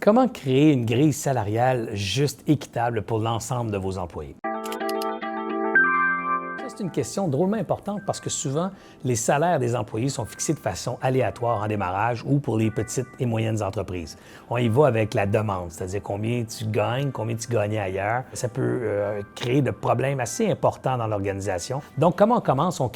Comment créer une grille salariale juste équitable pour l'ensemble de vos employés? C'est une question drôlement importante parce que souvent, les salaires des employés sont fixés de façon aléatoire en démarrage ou pour les petites et moyennes entreprises. On y va avec la demande, c'est-à-dire combien tu gagnes, combien tu gagnais ailleurs. Ça peut créer de problèmes assez importants dans l'organisation. Donc, comment on commence? On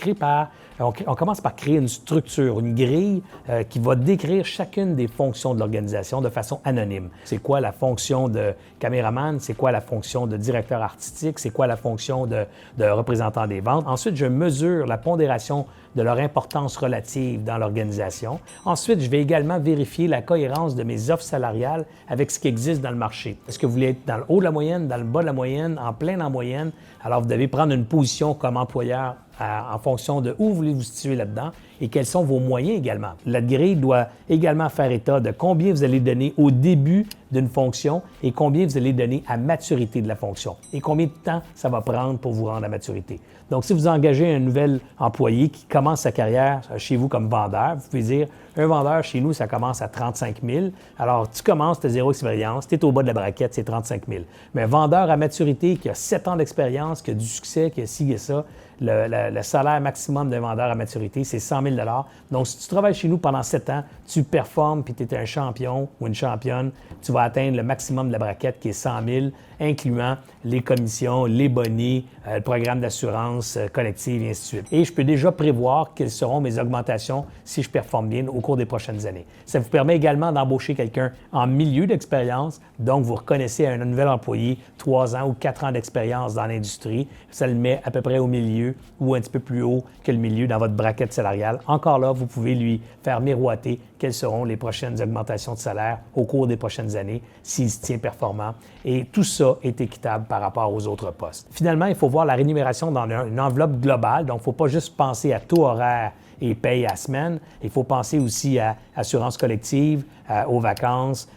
commence par créer une structure, une grille qui va décrire chacune des fonctions de l'organisation de façon anonyme. C'est quoi la fonction de caméraman? C'est quoi la fonction de directeur artistique? C'est quoi la fonction de représentant des ventes? Ensuite, je mesure la pondération de leur importance relative dans l'organisation. Ensuite, je vais également vérifier la cohérence de mes offres salariales avec ce qui existe dans le marché. Est-ce que vous voulez être dans le haut de la moyenne, dans le bas de la moyenne, en plein en moyenne? Alors, vous devez prendre une position comme employeur en fonction de où voulez-vous situer là-dedans et quels sont vos moyens également. La grille doit également faire état de combien vous allez donner au début d'une fonction et combien vous allez donner à maturité de la fonction et combien de temps ça va prendre pour vous rendre à maturité. Donc, si vous engagez un nouvel employé qui commence sa carrière chez vous comme vendeur, vous pouvez dire un vendeur chez nous, ça commence à 35 000. Alors, tu commences, tu as zéro expérience, tu es au bas de la braquette, c'est 35 000. Mais un vendeur à maturité qui a 7 ans d'expérience, qui a du succès, qui a ci et ça, le salaire maximum d'un vendeur à maturité, c'est 100 000 $. Donc, si tu travailles chez nous pendant 7 ans, tu performes puis tu es un champion ou une championne, tu vas atteindre le maximum de la braquette qui est 100 000, incluant les commissions, les bonus, le programme d'assurance collective et ainsi de suite. Et je peux déjà prévoir quelles seront mes augmentations si je performe bien au cours des prochaines années. Ça vous permet également d'embaucher quelqu'un en milieu d'expérience, donc vous reconnaissez un nouvel employé 3 ans ou 4 ans d'expérience dans l'industrie, ça le met à peu près au milieu ou un petit peu plus haut que le milieu dans votre braquette salariale. Encore là, vous pouvez lui faire miroiter quelles seront les prochaines augmentations de salaire au cours des prochaines années s'il se tient performant. Et tout ça est équitable par rapport aux autres postes. Finalement, il faut voir la rémunération dans une enveloppe globale. Donc, il ne faut pas juste penser à taux horaire et paye à semaine. Il faut penser aussi à assurance collective, aux vacances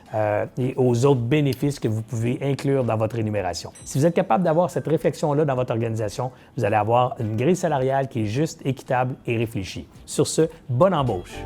et aux autres bénéfices que vous pouvez inclure dans votre rémunération. Si vous êtes capable d'avoir cette réflexion-là dans votre organisation, vous allez avoir une grille salariale qui est juste, équitable et réfléchie. Sur ce, bonne embauche!